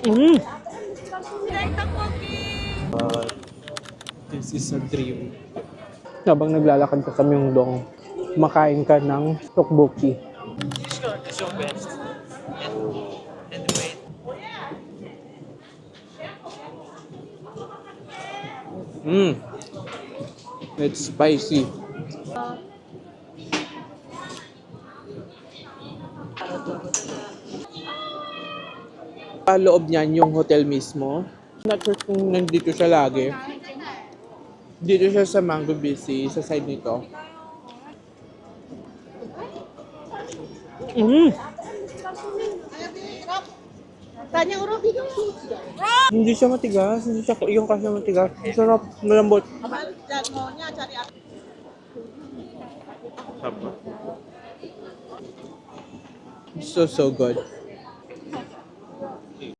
Mm. This is a dream. Habang naglalakad ka sa Myeongdong, makain ka ng tteokbokki. This is your best. And wait. It's spicy. Sa loob niyan yung hotel mismo. Not sure kung nandito siya lagi. Dito siya sa Mango BC, sa side nito. Hindi siya matigas. Hindi siya yung kasi matigas. Sarap, malambot. So good.